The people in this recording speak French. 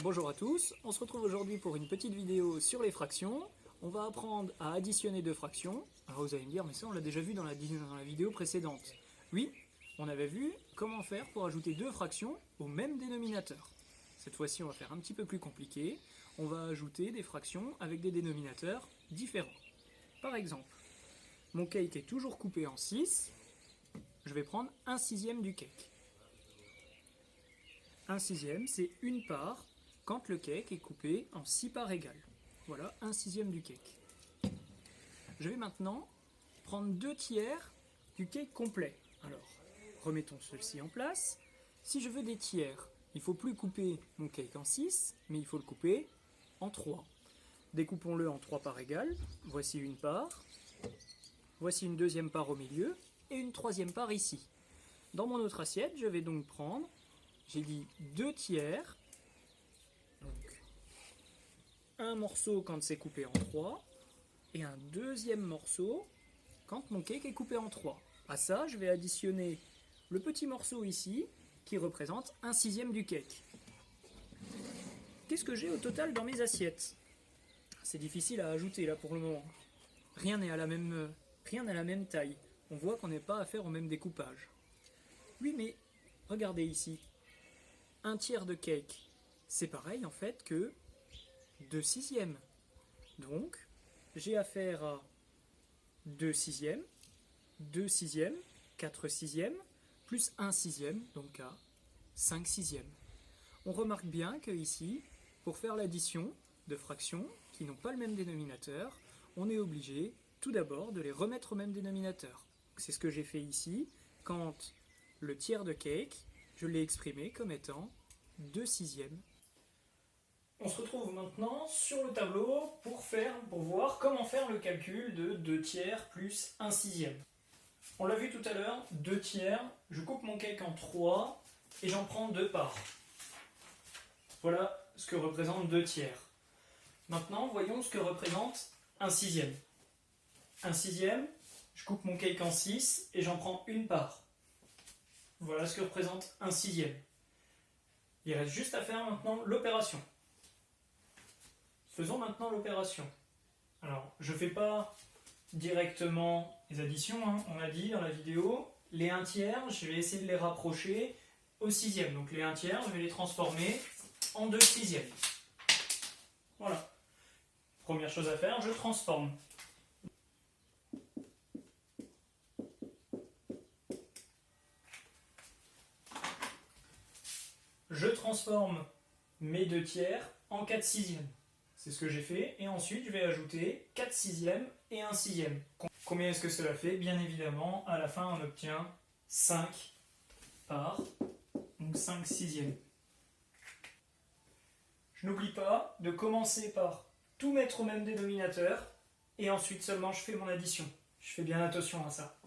Bonjour à tous, on se retrouve aujourd'hui pour une petite vidéo sur les fractions. On va apprendre à additionner deux fractions. Alors vous allez me dire, mais ça on l'a déjà vu dans la vidéo précédente. Oui, on avait vu comment faire pour ajouter deux fractions au même dénominateur. Cette fois-ci on va faire un petit peu plus compliqué. On va ajouter des fractions avec des dénominateurs différents. Par exemple, mon cake est toujours coupé en 6. Je vais prendre 1/6 du cake. 1/6, c'est une part quand le cake est coupé en 6 parts égales. Voilà, 1/6 du cake. Je vais maintenant prendre 2/3 du cake complet. Alors, remettons ceci en place. Si je veux des tiers, il ne faut plus couper mon cake en 6, mais il faut le couper en 3. Découpons-le en 3 parts égales. Voici une part. Voici une deuxième part au milieu et une troisième part ici. Dans mon autre assiette, je vais donc prendre, j'ai dit 2/3, donc un morceau quand c'est coupé en 3, et un deuxième morceau quand mon cake est coupé en 3. À ça, je vais additionner le petit morceau ici, qui représente 1/6 du cake. Qu'est-ce que j'ai au total dans mes assiettes? C'est difficile à ajouter là pour le moment. Rien n'est à la même taille. On voit qu'on n'est pas à faire au même découpage. Oui, mais regardez ici. 1/3 de cake, c'est pareil en fait que 2/6. Donc, j'ai affaire à 2/6, 2/6, 4/6, plus 1/6, donc à 5/6. On remarque bien que ici, pour faire l'addition de fractions qui n'ont pas le même dénominateur, on est obligé tout d'abord de les remettre au même dénominateur. C'est ce que j'ai fait ici, quand le tiers de cake, je l'ai exprimé comme étant 2/6. On se retrouve maintenant sur le tableau pour voir comment faire le calcul de 2/3 plus 1/6. On l'a vu tout à l'heure, 2/3, je coupe mon cake en 3 et j'en prends 2 parts. Voilà ce que représente 2/3. Maintenant, voyons ce que représente 1/6. 1/6, je coupe mon cake en 6 et j'en prends une part. Voilà ce que représente 1/6. Il reste juste à faire maintenant l'opération. Faisons maintenant l'opération. Alors, je ne fais pas directement les additions, hein. On a dit dans la vidéo, les 1/3, je vais essayer de les rapprocher au 6e. Donc les 1/3, je vais les transformer en 2/6. Voilà. Première chose à faire, je transforme. Je transforme mes 2/3 en 4/6. C'est ce que j'ai fait. Et ensuite, je vais ajouter 4/6 et 1/6. Combien est-ce que cela fait? Bien évidemment, à la fin, on obtient 5 parts. Donc 5/6. Je n'oublie pas de commencer par tout mettre au même dénominateur. Et ensuite seulement, je fais mon addition. Je fais bien attention à ça.